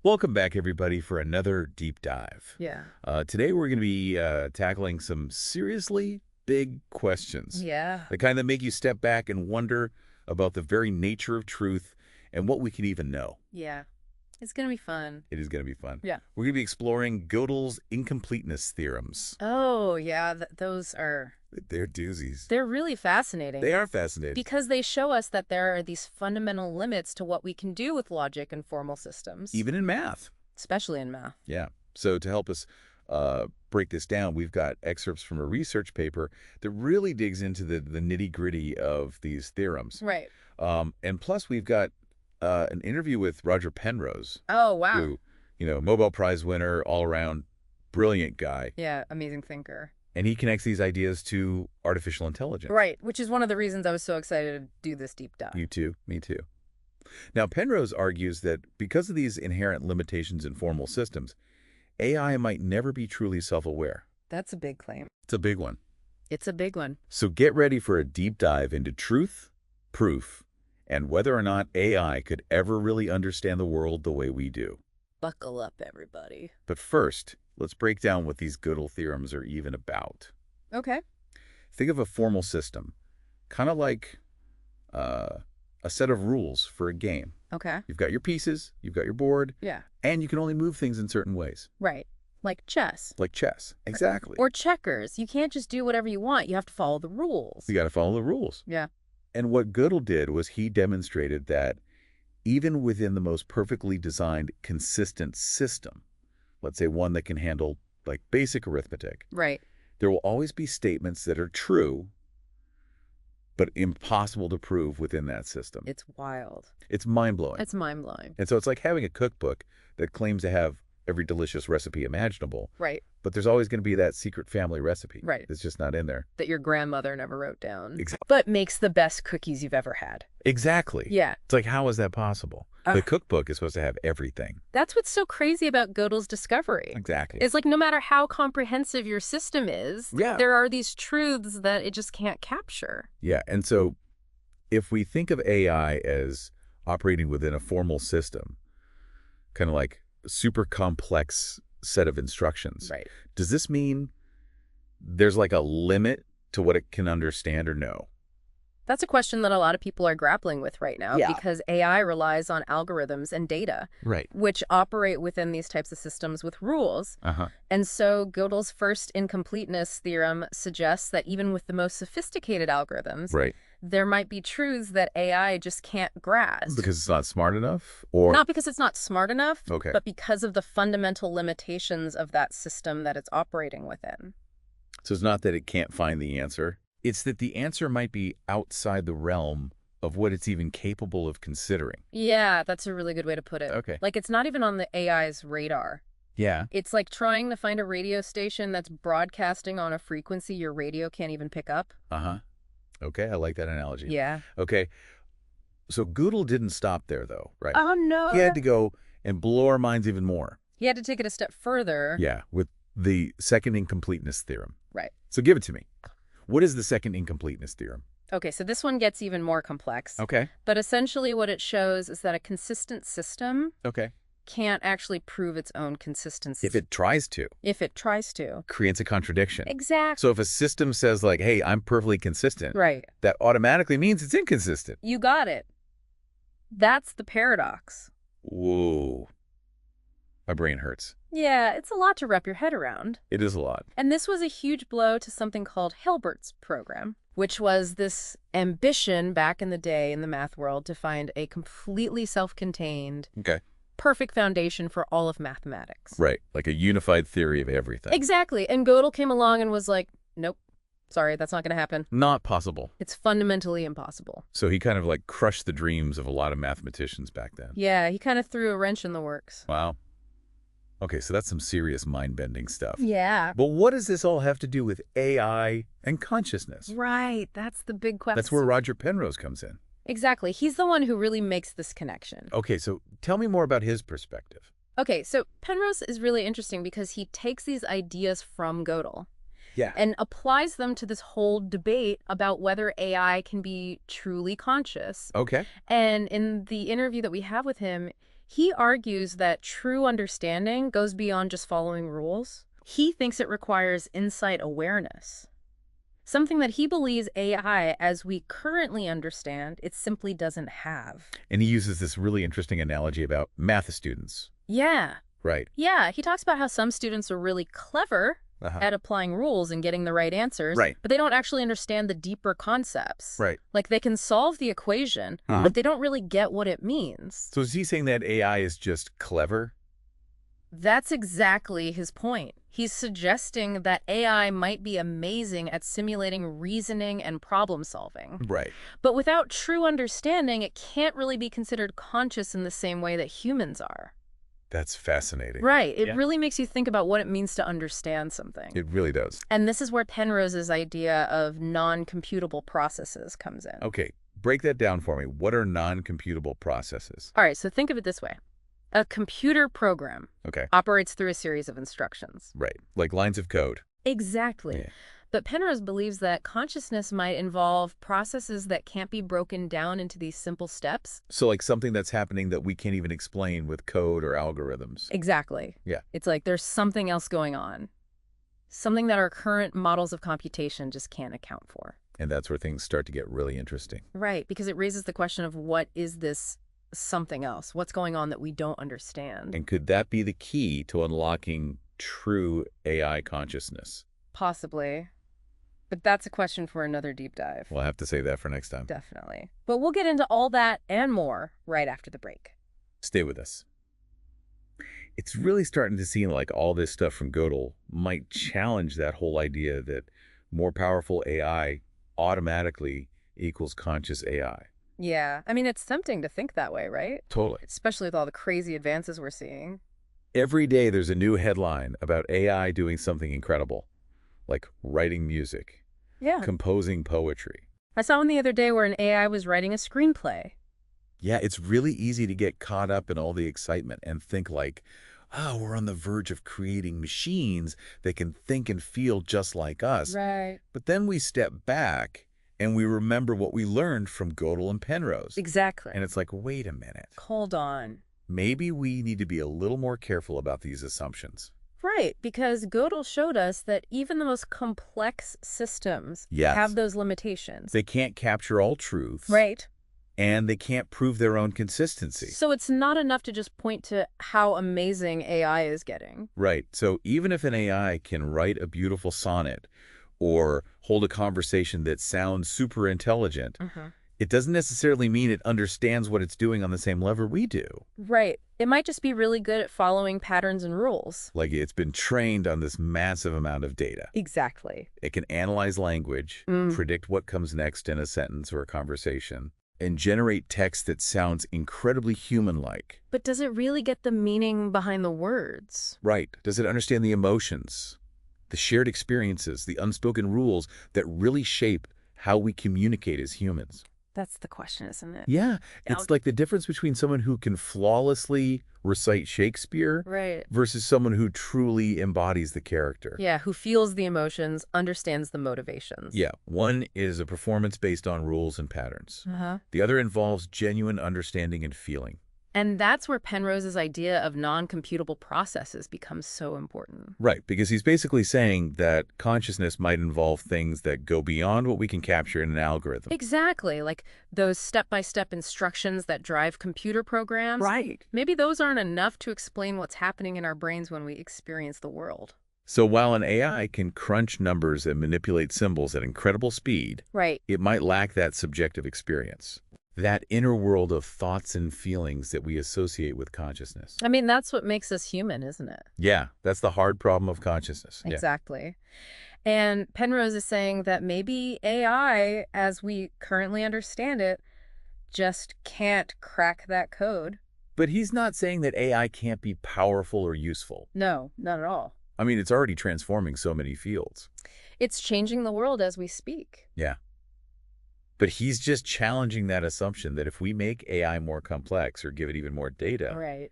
Welcome back, everybody, for another deep dive. Yeah. Today, we're going to be tackling some seriously big questions. Yeah. The kind that make you step back and wonder about the very nature of truth and what we can even know. Yeah. It's going to be fun. It is going to be fun. Yeah. We're going to be exploring Gödel's incompleteness theorems. Oh, yeah. Those are... They're doozies. They're really fascinating. They are fascinating. Because they show us that there are these fundamental limits to what we can do with logic and formal systems. Even in math. Especially in math. Yeah. So to help us break this down, we've got excerpts from a research paper that really digs into the nitty-gritty of these theorems. Right. And plus, we've got an interview with Roger Penrose. Oh, wow. Who, Nobel Prize winner, all-around brilliant guy. Yeah, amazing thinker. And he connects these ideas to artificial intelligence. Right, which is one of the reasons I was so excited to do this deep dive. You too. Me too. Now, Penrose argues that because of these inherent limitations in formal systems, AI might never be truly self-aware. That's a big claim. It's a big one. It's a big one. So get ready for a deep dive into truth, proof, and whether or not AI could ever really understand the world the way we do. Buckle up, everybody. But first, let's break down what these Gödel theorems are even about. Okay. Think of a formal system, kind of like a set of rules for a game. Okay. You've got your pieces, you've got your board, Yeah. and you can only move things in certain ways. Right. Like chess. Like chess. Exactly. Or checkers. You can't just do whatever you want. You have to follow the rules. You got to follow the rules. Yeah. And what Gödel did was he demonstrated that even within the most perfectly designed, consistent system, let's say one that can handle like basic arithmetic, Right. there will always be statements that are true, but impossible to prove within that system. It's wild. It's mind-blowing. It's mind-blowing. And so it's like having a cookbook that claims to have every delicious recipe imaginable, Right. but there's always going to be that secret family recipe. Right. It's just not in there. That your grandmother never wrote down. Exactly. But makes the best cookies you've ever had. Exactly. Yeah. It's like, how is that possible? The cookbook is supposed to have everything. That's what's so crazy about Gödel's discovery. Exactly. It's like no matter how comprehensive your system is, Yeah. there are these truths that it just can't capture. Yeah. And so if we think of AI as operating within a formal system, kind of like a super complex set of instructions, Right. does this mean there's like a limit to what it can understand or know? That's a question that a lot of people are grappling with right now because AI relies on algorithms and data, Right. which operate within these types of systems with rules. And so Gödel's first incompleteness theorem suggests that even with the most sophisticated algorithms, Right. there might be truths that AI just can't grasp. Because it's not smart enough? Or Not because it's not smart enough, Okay. but because of the fundamental limitations of that system that it's operating within. So it's not that it can't find the answer. It's that the answer might be outside the realm of what it's even capable of considering. Yeah, that's a really good way to put it. Okay. Like, it's not even on the AI's radar. Yeah. It's like trying to find a radio station that's broadcasting on a frequency your radio can't even pick up. Okay, I like that analogy. Yeah. Okay. So Gödel didn't stop there, though, right? Oh, no. He had to go and blow our minds even more. He had to take it a step further. Yeah, with the second incompleteness theorem. Right. So give it to me. What is the second incompleteness theorem? Okay, so this one gets even more complex. Okay. But essentially what it shows is that a consistent system Okay. can't actually prove its own consistency. If it tries to, If it tries to. creates a contradiction. Exactly. So if a system says like, hey, I'm perfectly consistent, Right. that automatically means it's inconsistent. You got it. That's the paradox. Whoa. My brain hurts. Yeah, it's a lot to wrap your head around. It is a lot. And this was a huge blow to something called Hilbert's program, which was this ambition back in the day in the math world to find a completely self-contained, Okay. perfect foundation for all of mathematics. Right. Like a unified theory of everything. Exactly. And Gödel came along and was like, nope, sorry, that's not going to happen. Not possible. It's fundamentally impossible. So he kind of like crushed the dreams of a lot of mathematicians back then. Yeah, he kind of threw a wrench in the works. Wow. Okay, so that's some serious mind-bending stuff. Yeah. But what does this all have to do with AI and consciousness? Right. That's the big question. That's where Roger Penrose comes in. Exactly. He's the one who really makes this connection. Okay, so tell me more about his perspective. Okay, so Penrose is really interesting because he takes these ideas from Gödel Yeah. and applies them to this whole debate about whether AI can be truly conscious. Okay. And in the interview that we have with him, He argues that true understanding goes beyond just following rules. He thinks it requires insight awareness, something that he believes AI, as we currently understand, it simply doesn't have. And he uses this really interesting analogy about math students. Yeah. Right. Yeah, he talks about how some students are really clever Uh-huh. at applying rules and getting the right answers, Right. but they don't actually understand the deeper concepts. Right. Like they can solve the equation, but they don't really get what it means. So is he saying that AI is just clever? That's exactly his point. He's suggesting that AI might be amazing at simulating reasoning and problem solving. Right. But without true understanding, it can't really be considered conscious in the same way that humans are. That's fascinating. Right. It really makes you think about what it means to understand something. It really does. And this is where Penrose's idea of non-computable processes comes in. Okay, break that down for me. What are non-computable processes? All right, so think of it this way. A computer program Okay. operates through a series of instructions. Right. Like lines of code. Exactly. Yeah. But Penrose believes that consciousness might involve processes that can't be broken down into these simple steps. So like something that's happening that we can't even explain with code or algorithms. Exactly. Yeah. It's like there's something else going on. Something that our current models of computation just can't account for. And that's where things start to get really interesting. Right, because it raises the question of what is this something else? What's going on that we don't understand? And could that be the key to unlocking true AI consciousness? Possibly. But that's a question for another deep dive. We'll have to save that for next time. Definitely. But we'll get into all that and more right after the break. Stay with us. It's really starting to seem like all this stuff from Gödel might challenge that whole idea that more powerful AI automatically equals conscious AI. Yeah, I mean, it's tempting to think that way, right? Totally. Especially with all the crazy advances we're seeing. Every day there's a new headline about AI doing something incredible, like writing music, Yeah. composing poetry. I saw one the other day where an AI was writing a screenplay. Yeah, it's really easy to get caught up in all the excitement and think like, oh, we're on the verge of creating machines that can think and feel just like us. Right. But then we step back and we remember what we learned from Gödel and Penrose. Exactly. And it's like, wait a minute. Hold on. Maybe we need to be a little more careful about these assumptions. Right, because Gödel showed us that even the most complex systems Yes. have those limitations. They can't capture all truths. Right. And they can't prove their own consistency. So it's not enough to just point to how amazing AI is getting. Right. So even if an AI can write a beautiful sonnet or hold a conversation that sounds super intelligent, it doesn't necessarily mean it understands what it's doing on the same level we do. Right. It might just be really good at following patterns and rules. Like it's been trained on this massive amount of data. Exactly. It can analyze language, predict what comes next in a sentence or a conversation, and generate text that sounds incredibly human-like. But does it really get the meaning behind the words? Right. Does it understand the emotions, the shared experiences, the unspoken rules that really shape how we communicate as humans? That's the question, isn't it? Yeah. It's like the difference between someone who can flawlessly recite Shakespeare Right. versus someone who truly embodies the character. Yeah, who feels the emotions, understands the motivations. Yeah. One is a performance based on rules and patterns. Uh-huh. The other involves genuine understanding and feeling. And that's where Penrose's idea of non-computable processes becomes so important. Right, because he's basically saying that consciousness might involve things that go beyond what we can capture in an algorithm. Exactly, like those step-by-step instructions that drive computer programs. Right. Maybe those aren't enough to explain what's happening in our brains when we experience the world. So while an AI can crunch numbers and manipulate symbols at incredible speed, Right. it might lack that subjective experience, that inner world of thoughts and feelings that we associate with consciousness. I mean, that's what makes us human, isn't it? Yeah, that's the hard problem of consciousness. Yeah. Exactly. And Penrose is saying that maybe AI, as we currently understand it, just can't crack that code. But he's not saying that AI can't be powerful or useful. No, not at all. I mean, it's already transforming so many fields. It's changing the world as we speak. Yeah. But he's just challenging that assumption that if we make AI more complex or give it even more data, Right.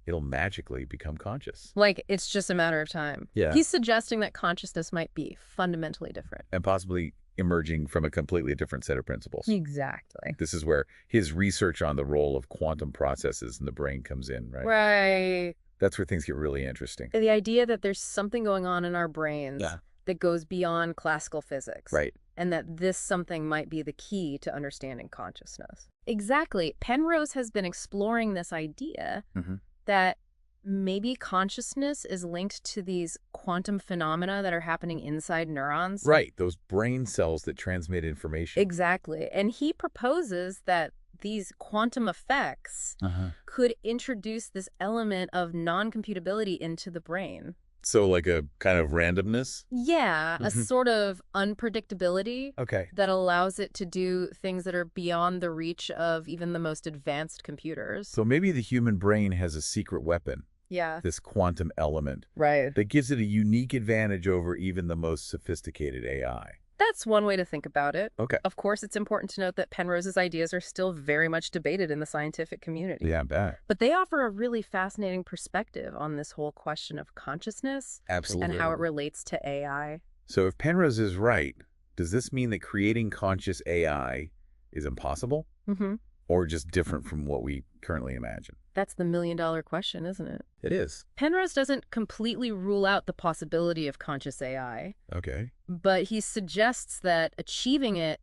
it'll magically become conscious. Like, it's just a matter of time. Yeah. He's suggesting that consciousness might be fundamentally different. And possibly emerging from a completely different set of principles. Exactly. This is where his research on the role of quantum processes in the brain comes in, right? Right. That's where things get really interesting. The idea that there's something going on in our Yeah. brains that goes beyond classical physics. Right. And that this something might be the key to understanding consciousness. Exactly. Penrose has been exploring this idea Hmm. that maybe consciousness is linked to these quantum phenomena that are happening inside neurons. Right. Those brain cells that transmit information. Exactly. And he proposes that these quantum effects Uh-huh. could introduce this element of non-computability into the brain. So like a kind of randomness? Yeah, a Mhm. sort of unpredictability Okay. that allows it to do things that are beyond the reach of even the most advanced computers. So maybe the human brain has a secret weapon, Yeah. this quantum element, Right. that gives it a unique advantage over even the most sophisticated AI. That's one way to think about it. Okay. Of course, it's important to note that Penrose's ideas are still very much debated in the scientific community. Yeah, I bet. But they offer a really fascinating perspective on this whole question of consciousness and how it Absolutely. relates to AI. So if Penrose is right, does this mean that creating conscious AI is impossible Mm-hmm. or just different from what we currently imagine? That's the million-dollar question, isn't it? It is. Penrose doesn't completely rule out the possibility of conscious AI, Okay. but he suggests that achieving it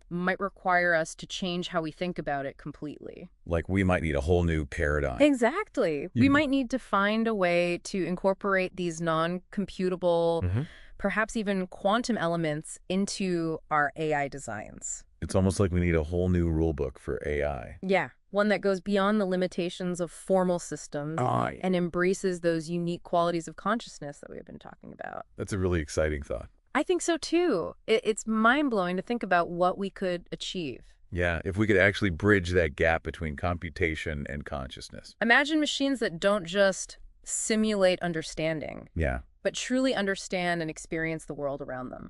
might require us to change how we think about it completely. Like we might need a whole new paradigm. Exactly. We You- might need to find a way to incorporate these non-computable, Mhm. perhaps even quantum elements into our AI designs. It's almost like we need a whole new rule book for AI. Yeah, one that goes beyond the limitations of formal systems and embraces those unique qualities of consciousness that we've been talking about. That's a really exciting thought. I think so too. It's mind-blowing to think about what we could achieve. Yeah, if we could actually bridge that gap between computation and consciousness. Imagine machines that don't just simulate understanding, Yeah, but truly understand and experience the world around them.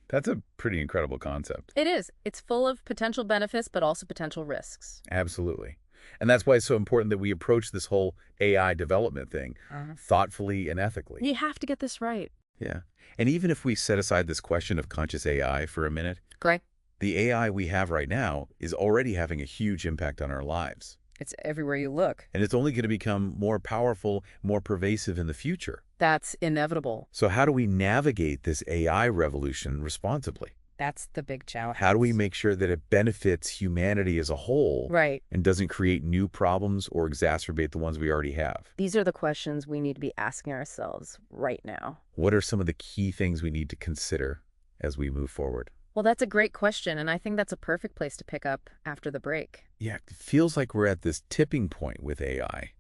that's a pretty incredible concept. It is. It's full of potential benefits, but also potential risks. Absolutely. And that's why it's so important that we approach this whole AI development thing thoughtfully and ethically. You have to get this right. Yeah. And even if we set aside this question of conscious AI for a minute, Great. the AI we have right now is already having a huge impact on our lives. It's everywhere you look. And it's only going to become more powerful, more pervasive in the future. That's inevitable. So how do we navigate this AI revolution responsibly? That's the big challenge. How do we make sure that it benefits humanity as a whole Right. and doesn't create new problems or exacerbate the ones we already have? These are the questions we need to be asking ourselves right now. What are some of the key things we need to consider as we move forward? Well, that's a great question, and I think that's a perfect place to pick up after the break. Yeah, it feels like we're at this tipping point with AI.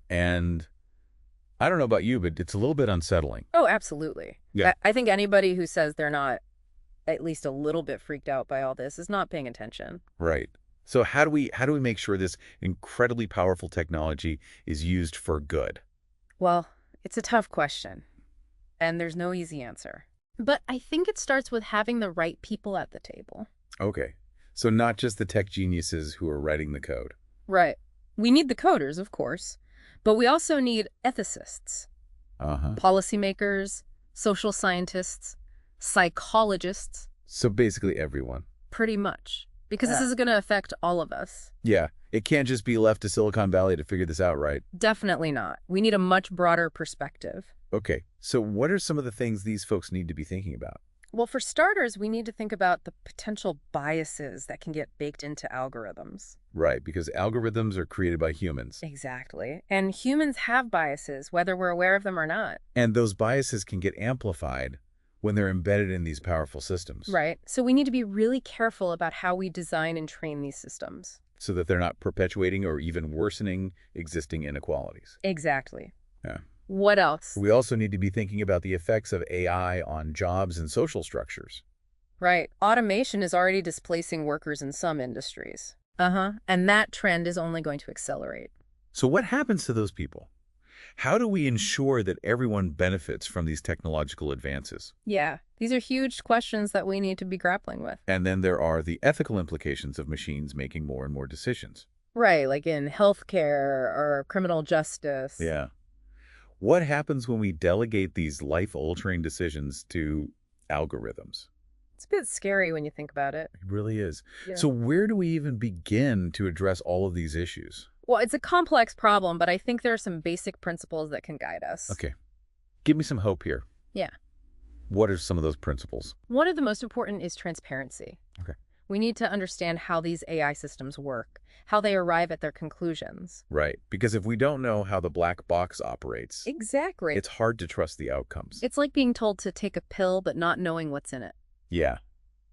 And I don't know about you, but it's a little bit unsettling. Oh, absolutely. Yeah. I think anybody who says they're not at least a little bit freaked out by all this is not paying attention. Right. So how do we make sure this incredibly powerful technology is used for good? Well, it's a tough question, and there's no easy answer. But I think it starts with having the right people at the table. Okay. So not just the tech geniuses who are writing the code. Right. We need the coders, of course, but we also need ethicists, Uh-huh. policymakers, social scientists, psychologists, So basically everyone. pretty much. Because this Yeah. is going to affect all of us. Yeah. It can't just be left to Silicon Valley to figure this out, right? Definitely not. We need a much broader perspective. Okay. So what are some of the things these folks need to be thinking about? Well, for starters, we need to think about the potential biases that can get baked into algorithms. Right, because algorithms are created by humans. Exactly. And humans have biases, whether we're aware of them or not. And those biases can get amplified when they're embedded in these powerful systems. Right. So we need to be really careful about how we design and train these systems. So that they're not perpetuating or even worsening existing inequalities. Exactly. Yeah. What else? We also need to be thinking about the effects of AI on jobs and social structures. Right. Automation is already displacing workers in some industries. And that trend is only going to accelerate. So what happens to those people? How do we ensure that everyone benefits from these technological advances? Yeah. These are huge questions that we need to be grappling with. And then there are the ethical implications of machines making more and more decisions. Right. Like in healthcare or criminal justice. Yeah. What happens when we delegate these life-altering decisions to algorithms? It's a bit scary when you think about it. It really is. Yeah. So where do we even begin to address all of these issues? Well, it's a complex problem, but I think there are some basic principles that can guide us. Okay, give me some hope here. Yeah. What are some of those principles? One of the most important is transparency. Okay. We need to understand how these AI systems work, how they arrive at their conclusions. Right, because if we don't know how the black box operates, Exactly. it's hard to trust the outcomes. It's like being told to take a pill but not knowing what's in it. Yeah,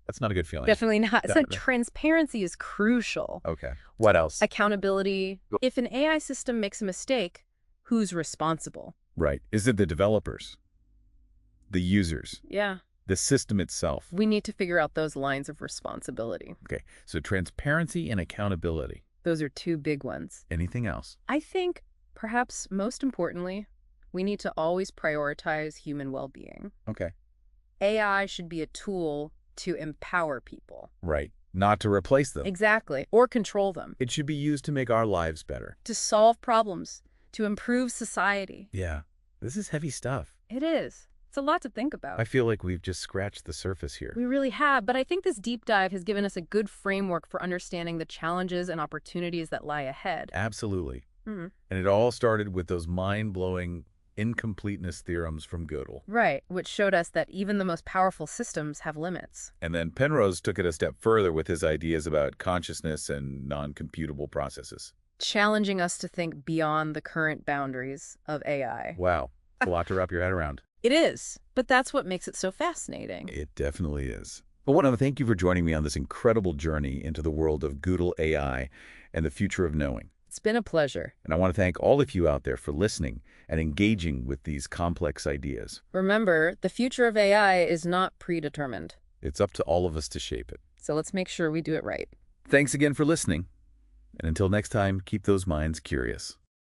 that's not a good feeling. Definitely not. So Definitely. transparency is crucial. Okay, what else? Accountability. If an AI system makes a mistake, who's responsible? Right, is it the developers, the users, Yeah. the system itself? We need to figure out those lines of responsibility. Okay, so transparency and accountability. Those are two big ones. Anything else? I think, perhaps most importantly, we need to always prioritize human well-being. Okay, AI should be a tool to empower people. right, not to replace them. Exactly. Or control them. It should be used to make our lives better. To solve problems. To improve society. Yeah, this is heavy stuff. It is. It's a lot to think about. I feel like we've just scratched the surface here. We really have, but I think this deep dive has given us a good framework for understanding the challenges and opportunities that lie ahead. Absolutely. Mhm. And it all started with those mind-blowing incompleteness theorems from Gödel. Right, which showed us that even the most powerful systems have limits. And then Penrose took it a step further with his ideas about consciousness and non-computable processes. Challenging us to think beyond the current boundaries of AI. Wow, a lot to wrap your head around. It is, but that's what makes it so fascinating. It definitely is. But I want to thank you for joining me on this incredible journey into the world of Gödel AI and the future of knowing. It's been a pleasure. And I want to thank all of you out there for listening and engaging with these complex ideas. Remember, the future of AI is not predetermined. It's up to all of us to shape it. So let's make sure we do it right. Thanks again for listening. And until next time, keep those minds curious.